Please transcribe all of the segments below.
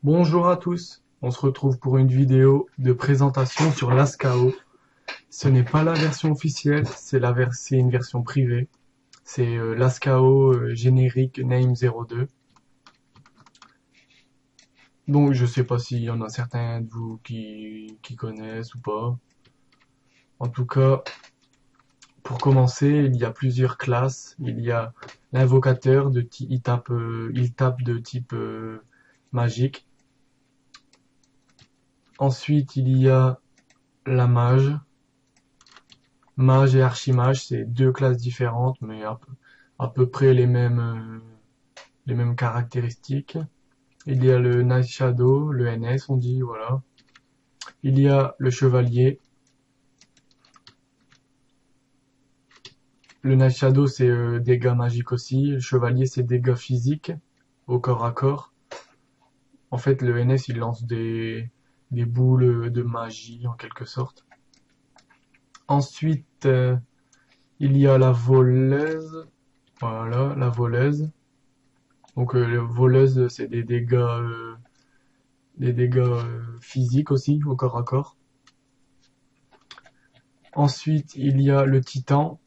Bonjour à tous, on se retrouve pour une vidéo de présentation sur l'ASCAO. Ce n'est pas la version officielle, c'est une version privée. C'est l'ASCAO générique Name 02. Donc je sais pas s'il y en a certains de vous qui connaissent ou pas. En tout cas, pour commencer, il y a plusieurs classes. Il y a l'invocateur, il tape de type magique. Ensuite, il y a la mage. Mage et archimage, c'est deux classes différentes, mais à peu près les mêmes caractéristiques. Il y a le Night Shadow, le NS, on dit, voilà. Il y a le chevalier. Le Night Shadow, c'est dégâts magiques aussi. Le chevalier, c'est dégâts physiques, au corps à corps. En fait, le NS, il lance des boules de magie, en quelque sorte. Ensuite, il y a la voleuse. Voilà, la voleuse. Donc les voleuses, c'est des dégâts physiques aussi, au corps à corps. Ensuite, il y a le titan.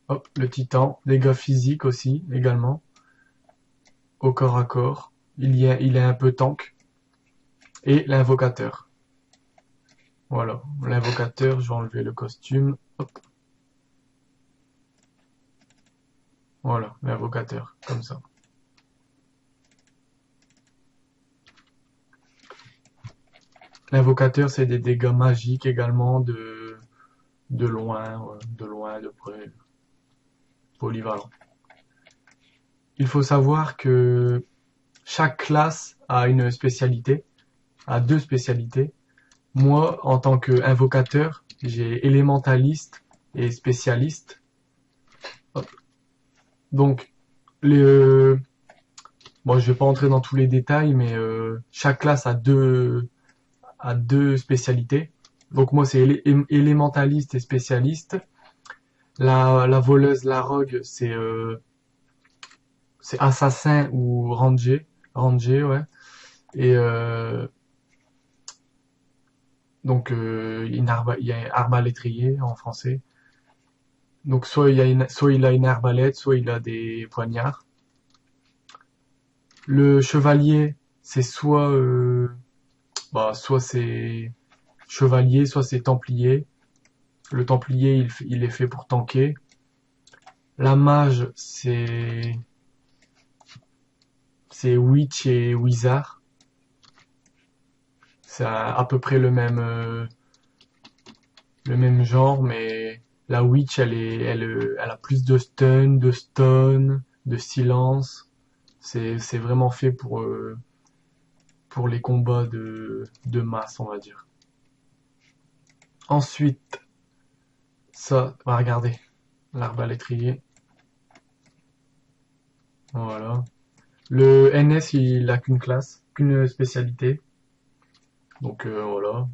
Hop, le titan, dégâts physiques aussi, également, au corps à corps. Il est un peu tank. Et l'invocateur. Voilà, l'invocateur, je vais enlever le costume. Hop. Voilà, l'invocateur, comme ça. L'invocateur, c'est des dégâts magiques également de loin, de près, polyvalent. Il faut savoir que chaque classe a une spécialité, a deux spécialités. Moi, en tant qu'invocateur, j'ai élémentaliste et spécialiste. Hop. Donc, les, bon, je vais pas entrer dans tous les détails, mais chaque classe a deux spécialités. Donc moi, c'est élémentaliste et spécialiste. La voleuse, la rogue, c'est assassin ou ranger, ouais. Et donc il y a un arbalétrier en français. Donc soit il a une arbalète, soit il a des poignards. Le chevalier, c'est soit c'est chevalier, soit c'est templier. Le templier, il est fait pour tanker. La mage, c'est witch et wizard. C'est à peu près le même genre, mais la witch, elle a plus de stun, de silence. C'est vraiment fait pour les combats de masse, on va dire. Ensuite, ça, on va regarder l'arbalétrier. Voilà. Le NS, il a qu'une classe, qu'une spécialité. Donc voilà,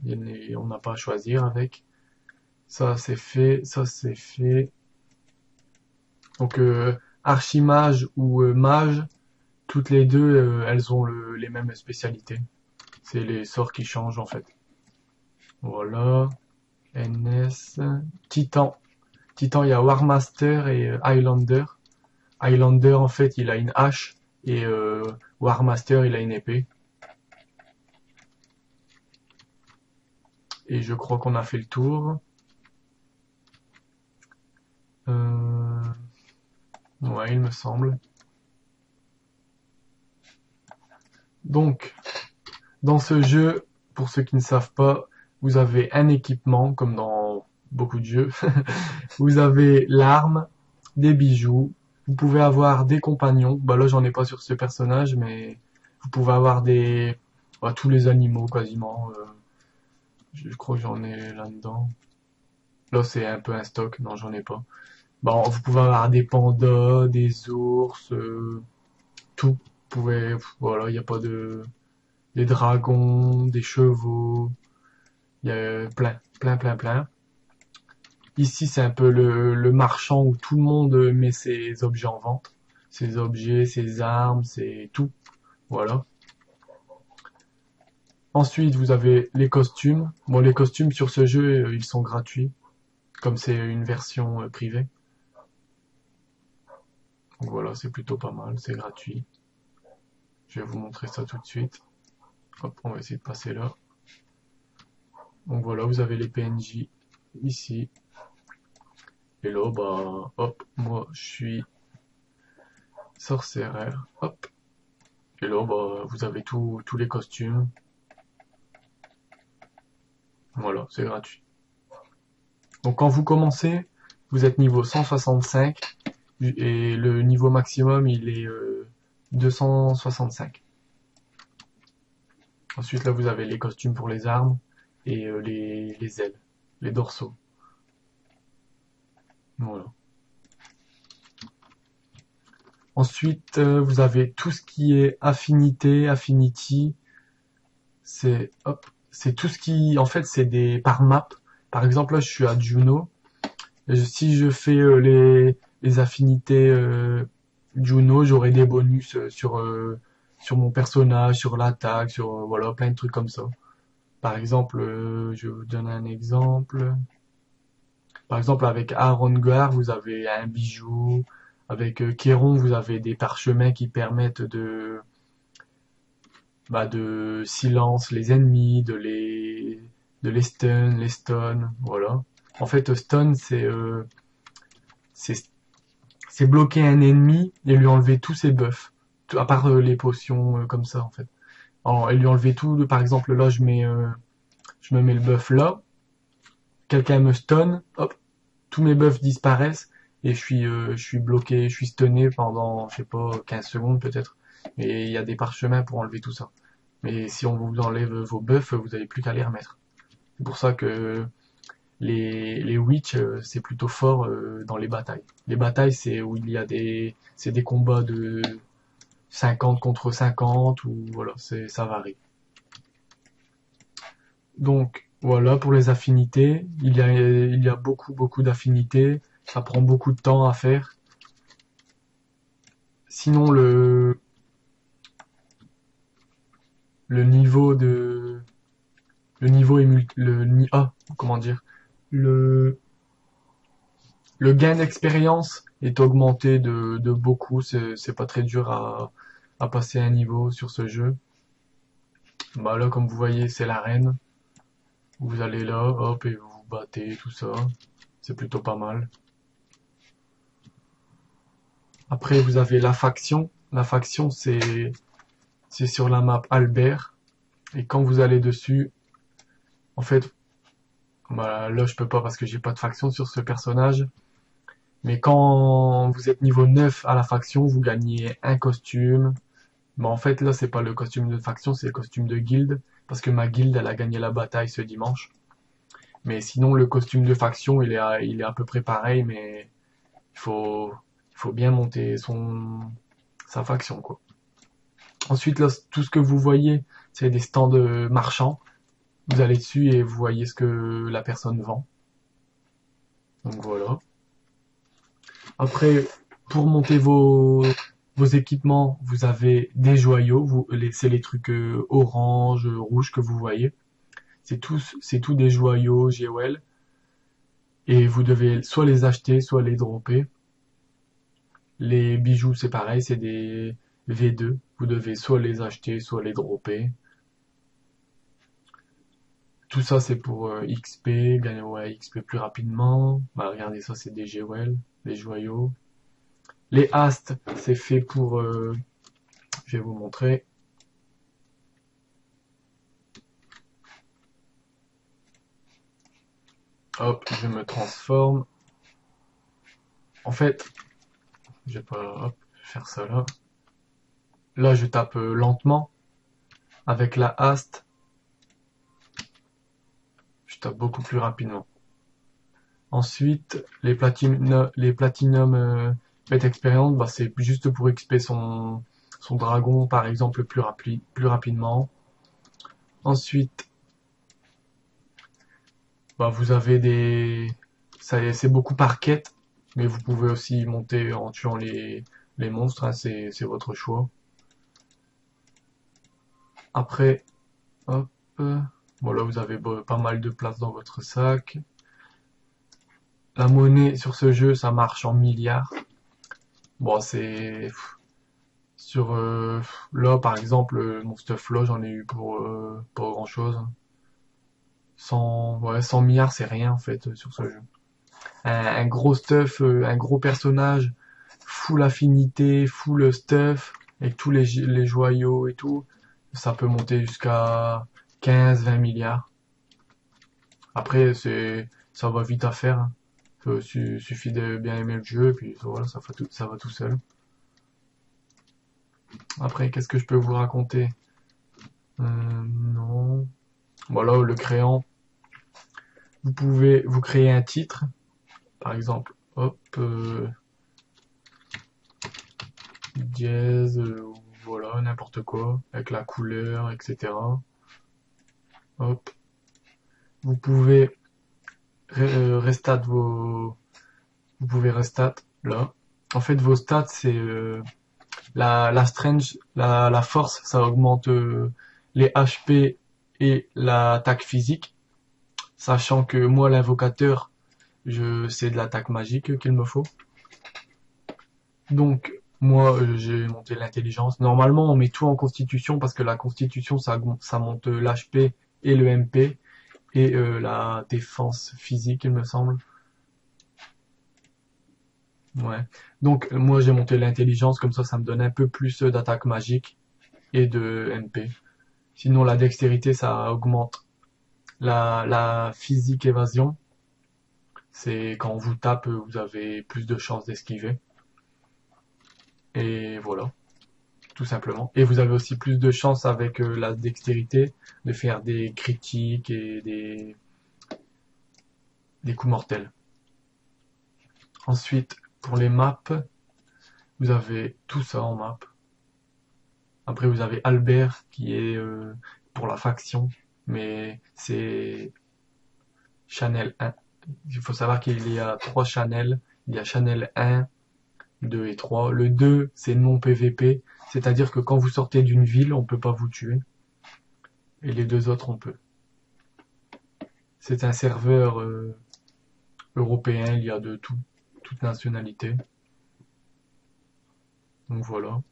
on n'a pas à choisir avec. Ça c'est fait, ça c'est fait. Donc archimage ou mage, toutes les deux, elles ont les mêmes spécialités. C'est les sorts qui changent en fait. Voilà. NS. Titan. Titan, il y a Warmaster et Highlander. Highlander, en fait, il a une hache et Warmaster, il a une épée. Et je crois qu'on a fait le tour. Ouais, il me semble. Donc, dans ce jeu, pour ceux qui ne savent pas, vous avez un équipement, comme dans beaucoup de jeux. Vous avez l'arme, des bijoux. Vous pouvez avoir des compagnons. Bah là, j'en ai pas sur ce personnage, mais vous pouvez avoir tous les animaux quasiment. Je crois que j'en ai là-dedans. Là, c'est un peu un stock. Non, j'en ai pas. Bon, vous pouvez avoir des pandas, des ours, tout. Vous pouvez, voilà, il n'y a pas des dragons, des chevaux. Il y a plein. Ici, c'est un peu le marchand où tout le monde met ses objets en vente. ses objets, ses armes, c'est tout. Voilà. Ensuite, vous avez les costumes. Bon, les costumes sur ce jeu, ils sont gratuits, comme c'est une version privée. Donc voilà, c'est plutôt pas mal, c'est gratuit. Je vais vous montrer ça tout de suite. Hop, on va essayer de passer là. Donc voilà, vous avez les PNJ ici. Et là, bah, hop, moi, je suis sorcière. Hop. Et là, bah, vous avez tous les costumes. Voilà, c'est gratuit. Donc quand vous commencez, vous êtes niveau 165 et le niveau maximum il est 265. Ensuite là vous avez les costumes pour les armes et les ailes, les dorsaux. Voilà. Ensuite vous avez tout ce qui est affinité, affinity, c'est hop, c'est tout ce qui en fait c'est des par map. Par exemple là je suis à Juno. Si je fais les affinités Juno, j'aurai des bonus sur mon personnage, sur l'attaque, sur voilà plein de trucs comme ça. Par exemple, je vais vous donner un exemple. Par exemple, avec Arongar, vous avez un bijou. Avec Kéron, vous avez des parchemins qui permettent de silence les ennemis, de les stun, les stun, voilà. En fait, stun, c'est c'est bloquer un ennemi et lui enlever tous ses buffs. À part les potions comme ça, en fait. Alors, et lui enlever tout, par exemple, là, je me mets le buff là. Quelqu'un me stun, hop, tous mes buffs disparaissent et je suis bloqué, je suis stunné pendant, je sais pas, 15 secondes peut-être. Et il y a des parchemins pour enlever tout ça. Mais si on vous enlève vos buffs, vous n'avez plus qu'à les remettre. C'est pour ça que les witch, c'est plutôt fort dans les batailles. Les batailles, c'est où il y a c'est des combats de 50 contre 50 ou voilà, ça varie. Donc voilà pour les affinités. Il y a beaucoup d'affinités. Ça prend beaucoup de temps à faire. Sinon le niveau de le niveau est comment dire le le gain d'expérience est augmenté de beaucoup. C'est pas très dur à passer un niveau sur ce jeu. Bah là, comme vous voyez, c'est l'arène. Vous allez là, hop, et vous vous battez, tout ça. C'est plutôt pas mal. Après, vous avez la faction. La faction, c'est sur la map Albert. Et quand vous allez dessus, en fait, bah, là, je peux pas parce que j'ai pas de faction sur ce personnage. Mais quand vous êtes niveau 9 à la faction, vous gagnez un costume. Mais en fait, là, c'est pas le costume de faction, c'est le costume de guilde. Parce que ma guilde, elle a gagné la bataille ce dimanche. Mais sinon, le costume de faction, il est à peu près pareil, mais il faut, il faut bien monter sa faction, quoi. Ensuite, là, tout ce que vous voyez, c'est des stands marchands. Vous allez dessus et vous voyez ce que la personne vend. Donc voilà. Après, pour monter vos équipements, vous avez des joyaux. C'est les trucs orange, rouge que vous voyez. C'est tout des joyaux GOL. Et vous devez soit les acheter, soit les dropper. Les bijoux, c'est pareil, c'est des V2. Vous devez soit les acheter, soit les dropper. Tout ça, c'est pour XP, gagner XP plus rapidement. Bah, regardez, ça, c'est des GOL, les joyaux. Les astes, c'est fait pour... je vais vous montrer. Hop, je me transforme. En fait, je vais pas faire ça là. Là, je tape lentement. Avec la haste, je tape beaucoup plus rapidement. Ensuite, les platinum expérience, bah, c'est juste pour XP son dragon, par exemple, plus rapidement. Ensuite, bah, vous avez c'est beaucoup par quête, mais vous pouvez aussi monter en tuant les monstres, hein, c'est votre choix. Après, hop, voilà, vous avez pas mal de place dans votre sac. La monnaie sur ce jeu, ça marche en milliards. Bon, c'est sur là, par exemple, mon stuff là, j'en ai eu pour pas grand-chose. 100, ouais, 100 milliards, c'est rien en fait sur ce jeu. Un gros stuff, un gros personnage, full affinité, full stuff, avec tous les joyaux et tout, ça peut monter jusqu'à 15-20 milliards. Après, ça va vite à faire, hein. Suffit de bien aimer le jeu, et puis voilà, ça va tout seul. Après, qu'est-ce que je peux vous raconter? Non. Voilà, le créant. Vous pouvez vous créer un titre, par exemple, hop, dièse, voilà, n'importe quoi, avec la couleur, etc. Hop. Vous pouvez restat vous pouvez restat là. En fait, vos stats, c'est la strength, la force, ça augmente les HP et l'attaque physique. Sachant que moi, l'invocateur, c'est de l'attaque magique qu'il me faut. Donc, moi, j'ai monté l'intelligence. Normalement, on met tout en constitution parce que la constitution, ça monte l'HP et le MP et la défense physique, il me semble. Ouais. Donc, moi, j'ai monté l'intelligence, comme ça me donne un peu plus d'attaque magique et de MP. Sinon, la dextérité, ça augmente la physique évasion. C'est quand on vous tape, vous avez plus de chances d'esquiver. Et voilà, tout simplement. Et vous avez aussi plus de chances avec la dextérité de faire des critiques et des coups mortels. Ensuite, pour les maps, vous avez tout ça en map. Après, vous avez Albert qui est pour la faction, mais c'est Channel 1. Il faut savoir qu'il y a 3 channels. Il y a Channel 1, 2 et 3. Le 2, c'est non PVP, c'est-à-dire que quand vous sortez d'une ville, on peut pas vous tuer. Et les deux autres, on peut. C'est un serveur européen, il y a de tout, toute nationalité. Donc voilà.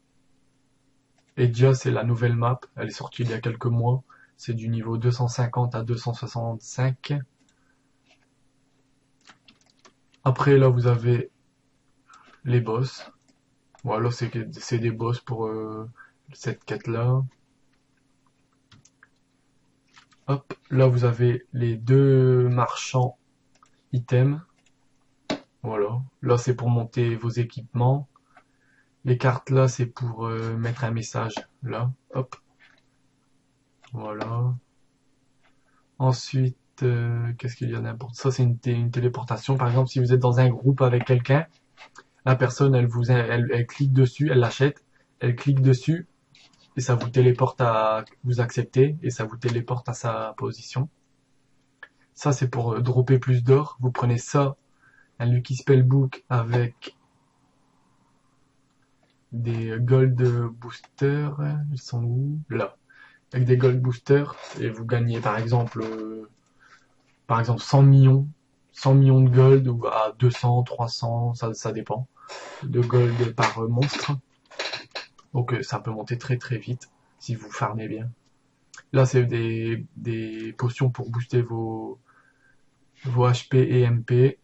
Et déjà, c'est la nouvelle map. Elle est sortie il y a quelques mois. C'est du niveau 250 à 265. Après, là, vous avez les boss. Voilà, c'est des boss pour cette quête-là. Hop, là, vous avez les deux marchands items. Voilà. Là, c'est pour monter vos équipements. Les cartes là, c'est pour mettre un message. Là, hop. Voilà. Ensuite, qu'est-ce qu'il y a d'important? Ça, c'est une téléportation. Par exemple, si vous êtes dans un groupe avec quelqu'un, la personne, elle clique dessus, elle l'achète, elle clique dessus, et ça vous téléporte à vous accepter, et ça vous téléporte à sa position. Ça, c'est pour dropper plus d'or. Vous prenez ça, un Lucky Spellbook avec des gold boosters. Ils sont où? Là. Avec des gold boosters, et vous gagnez par exemple 100 millions. 100 millions de gold ou à 200, 300, ça dépend, de gold par monstre. Donc ça peut monter très très vite si vous farmez bien. Là, c'est des potions pour booster vos HP et MP.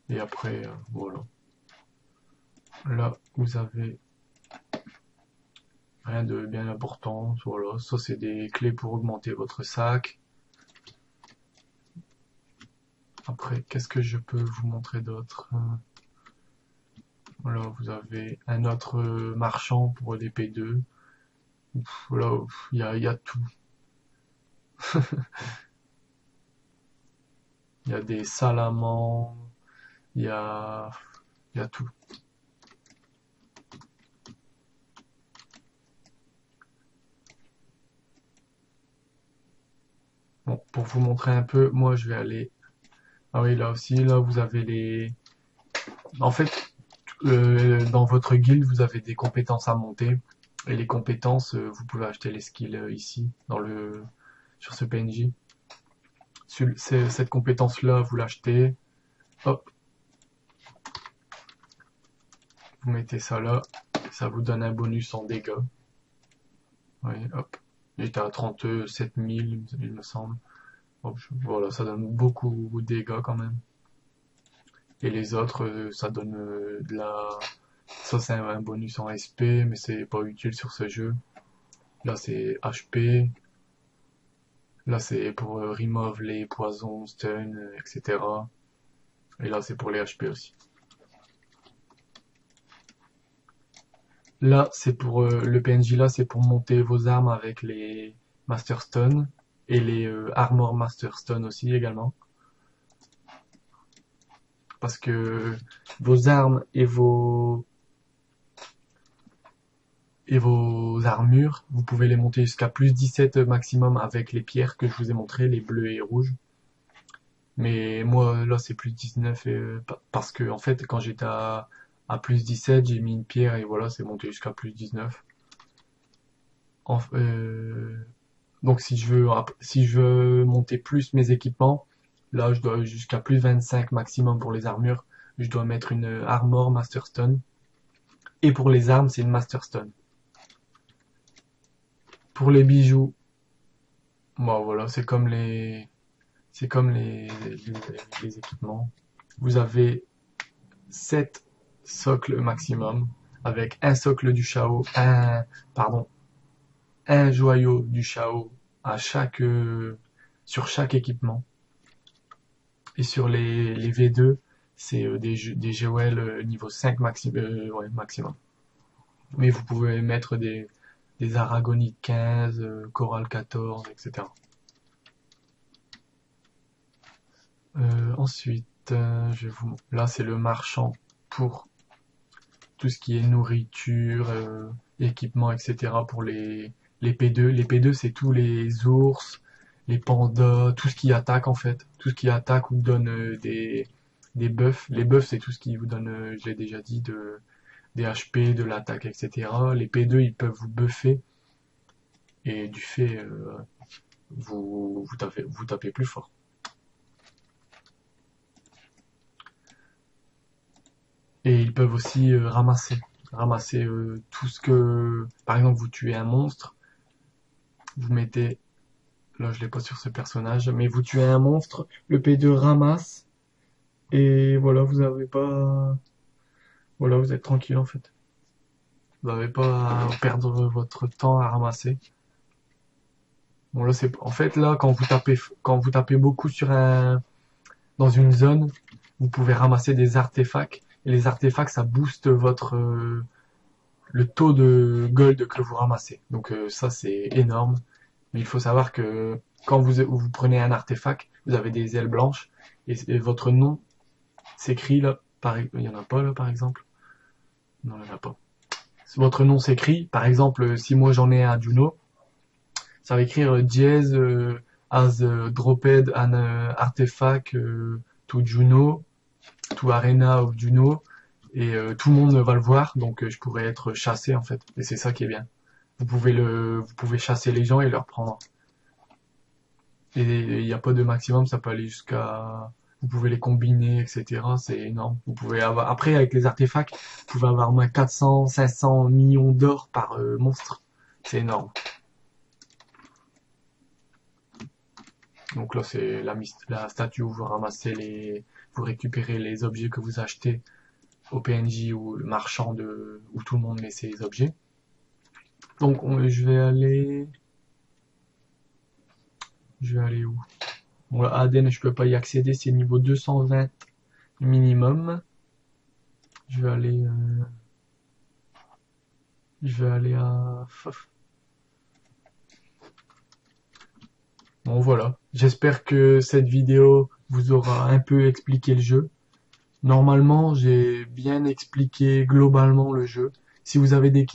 Et après, voilà. Là, vous avez rien de bien important. Voilà, ça c'est des clés pour augmenter votre sac. Après, qu'est-ce que je peux vous montrer d'autre? Voilà, vous avez un autre marchand pour les P2. Voilà, il y a tout. Il y a des salamans, il y a, il y a tout. Bon, pour vous montrer un peu, moi je vais aller. Ah oui, là aussi, là vous avez les. En fait, Dans votre guilde, vous avez des compétences à monter. Et les compétences, vous pouvez acheter les skills ici, sur ce PNJ. Cette compétence-là, vous l'achetez. Hop, vous mettez ça là. Ça vous donne un bonus en dégâts. Oui, hop. J'étais à 37 000, il me semble. Hop, voilà, ça donne beaucoup de dégâts quand même. Et les autres, ça donne de la... Ça, c'est un bonus en SP, mais c'est pas utile sur ce jeu. Là, c'est HP. Là, c'est pour remove les poisons, stun, etc. Et là, c'est pour les HP aussi. Là, c'est pour le PNJ là, c'est pour monter vos armes avec les Master Stone et les Armor Master Stone aussi également. Parce que vos armes et vos armures, vous pouvez les monter jusqu'à plus 17 maximum avec les pierres que je vous ai montré, les bleues et rouges. Mais moi, là, c'est plus 19 parce que, en fait, quand j'étais à plus 17, j'ai mis une pierre et voilà, c'est monté jusqu'à plus 19. Donc, si je veux monter plus mes équipements, là, je dois jusqu'à plus 25 maximum pour les armures. Je dois mettre une Armor Master Stone. Et pour les armes, c'est une Master Stone. Pour les bijoux, bon, voilà, c'est comme les équipements. Vous avez 7 socles maximum avec un socle du Chao, un joyau du Chao sur chaque équipement. Et sur les V2, c'est des Jewels niveau 5 maximum. Mais vous pouvez mettre des Aragonites 15, Coral 14, etc. Ensuite, là c'est le marchand pour tout ce qui est nourriture, équipement, etc. pour les P2. Les P2 c'est tous les ours, les pandas, tout ce qui attaque en fait. Tout ce qui attaque vous donne des buffs. Les buffs c'est tout ce qui vous donne, je l'ai déjà dit, des HP, de l'attaque, etc. Les P2 ils peuvent vous buffer et du fait vous tapez plus fort. Et ils peuvent aussi ramasser tout ce que... Par exemple, vous tuez un monstre, vous mettez... Là, je l'ai pas sur ce personnage, mais vous tuez un monstre, le P2 ramasse, et voilà, vous avez pas... Voilà, vous êtes tranquille en fait. Vous n'avez pas à perdre votre temps à ramasser. Bon là, c'est... En fait, là, quand vous tapez beaucoup dans une zone, vous pouvez ramasser des artefacts. Et les artefacts, ça booste le taux de gold que vous ramassez. Donc ça, c'est énorme. Mais il faut savoir que quand vous prenez un artefact, vous avez des ailes blanches et votre nom s'écrit là. Il y en a pas là, par exemple. Non, il y en a pas. Votre nom s'écrit. Par exemple, si moi j'en ai un Juno, ça va écrire dièse as dropped an artefact to Juno, to Arena of Juno, et tout le monde va le voir, donc je pourrais être chassé en fait. Et c'est ça qui est bien. Vous pouvez chasser les gens et leur prendre. Et il n'y a pas de maximum, ça peut aller jusqu'à, vous pouvez les combiner, etc. C'est énorme. Vous pouvez avoir, après avec les artefacts, vous pouvez avoir au moins 400, 500 millions d'or par monstre. C'est énorme. Donc là, c'est la statue où vous ramassez vous récupérez les objets que vous achetez au PNJ ou le marchand où tout le monde met ses objets. Donc je vais aller où? Bon, là, Aden, je peux pas y accéder, c'est niveau 220 minimum. Je vais aller à... Bon voilà, j'espère que cette vidéo vous aura un peu expliqué le jeu. Normalement, j'ai bien expliqué globalement le jeu. Si vous avez des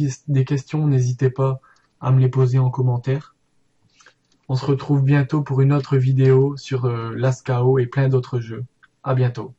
questions, n'hésitez pas à me les poser en commentaire. On se retrouve bientôt pour une autre vidéo sur l'Ascao et plein d'autres jeux. À bientôt.